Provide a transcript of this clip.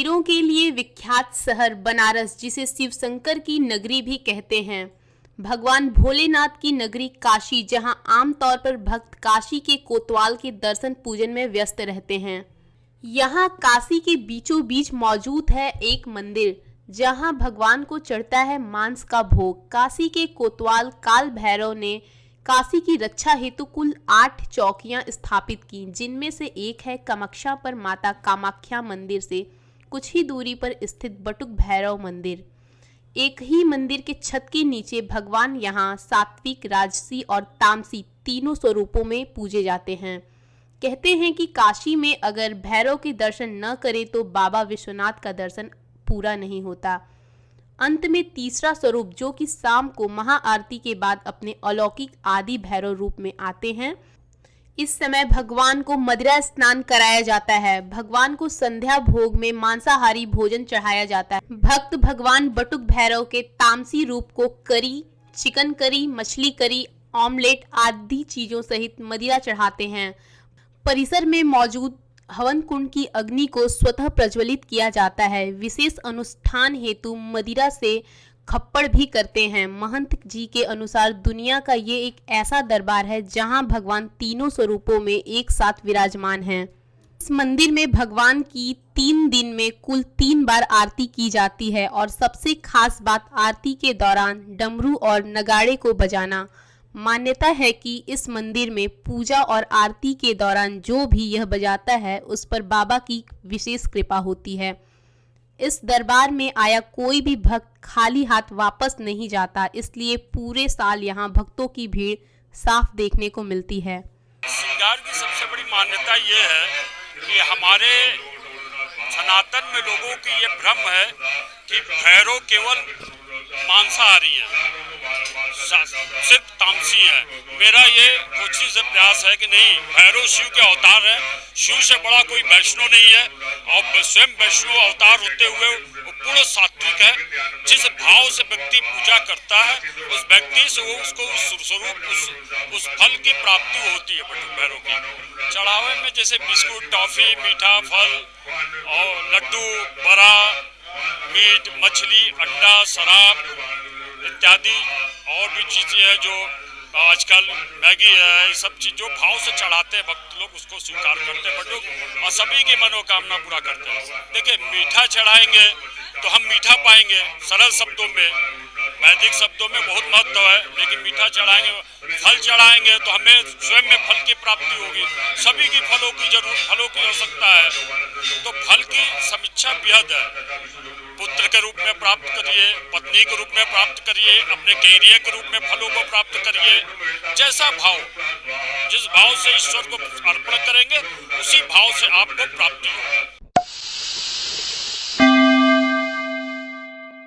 मंदिरों के लिए विख्यात शहर बनारस, जिसे शिव शंकर की नगरी भी कहते हैं, भगवान भोलेनाथ की नगरी काशी, जहां आमतौर पर भक्त काशी के कोतवाल के दर्शन पूजन में व्यस्त रहते हैं। यहाँ काशी के बीचों बीच मौजूद है एक मंदिर जहां भगवान को चढ़ता है मांस का भोग। काशी के कोतवाल काल भैरव ने काशी की रक्षा हेतु कुल 8 चौकियां स्थापित की, जिनमें से एक है कामाख्या पर माता कामाख्या मंदिर से कुछ ही दूरी पर स्थित बटुक भैरव मंदिर। एक ही मंदिर के छत के नीचे भगवान यहाँ सात्विक, राजसी और तामसी तीनों स्वरूपों में पूजे जाते हैं। कहते हैं कि काशी में अगर भैरव के दर्शन न करें तो बाबा विश्वनाथ का दर्शन पूरा नहीं होता। अंत में तीसरा स्वरूप, जो कि शाम को महाआरती के बाद अपने अलौकिक आदि भैरव रूप में आते हैं, इस समय भगवान को मदिरा स्नान कराया जाता है। भगवान को संध्या भोग में मांसाहारी भोजन चढ़ाया जाता है। भक्त भगवान बटुक भैरव के तामसी रूप को करी, चिकन करी, मछली करी, ऑमलेट आदि चीजों सहित मदिरा चढ़ाते हैं। परिसर में मौजूद हवन कुंड की अग्नि को स्वतः प्रज्वलित किया जाता है। विशेष अनुष्ठान हेतु मदिरा से खप्पड़ भी करते हैं। महंत जी के अनुसार दुनिया का ये एक ऐसा दरबार है जहां भगवान तीनों स्वरूपों में एक साथ विराजमान हैं। इस मंदिर में भगवान की 3 दिन में कुल 3 बार आरती की जाती है और सबसे खास बात आरती के दौरान डमरू और नगाड़े को बजाना। मान्यता है कि इस मंदिर में पूजा और आरती के दौरान जो भी यह बजाता है उस पर बाबा की विशेष कृपा होती है। इस दरबार में आया कोई भी भक्त खाली हाथ वापस नहीं जाता, इसलिए पूरे साल यहाँ भक्तों की भीड़ साफ देखने को मिलती है। श्रृंगार की सबसे बड़ी मान्यता ये है कि हमारे सनातन में लोगों की ये भ्रम है कि भैरव केवल मांसाहारी है, सिर्फ तामसी है। मेरा ये कोशिश से प्रयास है कि नहीं, भैरव शिव के अवतार है। शिव से बड़ा कोई वैष्णव नहीं है और स्वयं वैष्णव अवतार होते हुए वो पूर्ण सात्विक है। जिस भाव से व्यक्ति पूजा करता है उस व्यक्ति से वो उसको स्वरूप उस फल की प्राप्ति होती है। बटुक भैरव की चढ़ावे में जैसे बिस्कुट, टॉफी, मीठा फल और लड्डू, बड़ा मीट, मछली, अंडा, शराब इत्यादि और भी चीजें हैं जो आजकल मैगी है, ये सब चीज जो भाव से चढ़ाते हैं भक्त लोग उसको स्वीकार करते हैं बटुक और सभी की मनोकामना पूरा करते हैं। देखिए, मीठा चढ़ाएंगे तो हम मीठा पाएंगे, सरल शब्दों में, वैदिक शब्दों में बहुत महत्व है, लेकिन मीठा चढ़ाएंगे, फल चढ़ाएंगे तो हमें स्वयं में फल की प्राप्ति होगी। सभी की फलों की आवश्यकता है, तो फल की समीक्षा बेहद है। पुत्र के रूप में प्राप्त करिए, पत्नी के रूप में प्राप्त करिए, अपने कैरियर के रूप में फलों को प्राप्त करिए। जैसा भाव, जिस भाव से ईश्वर को अर्पण करेंगे उसी भाव से आपको प्राप्ति होगी।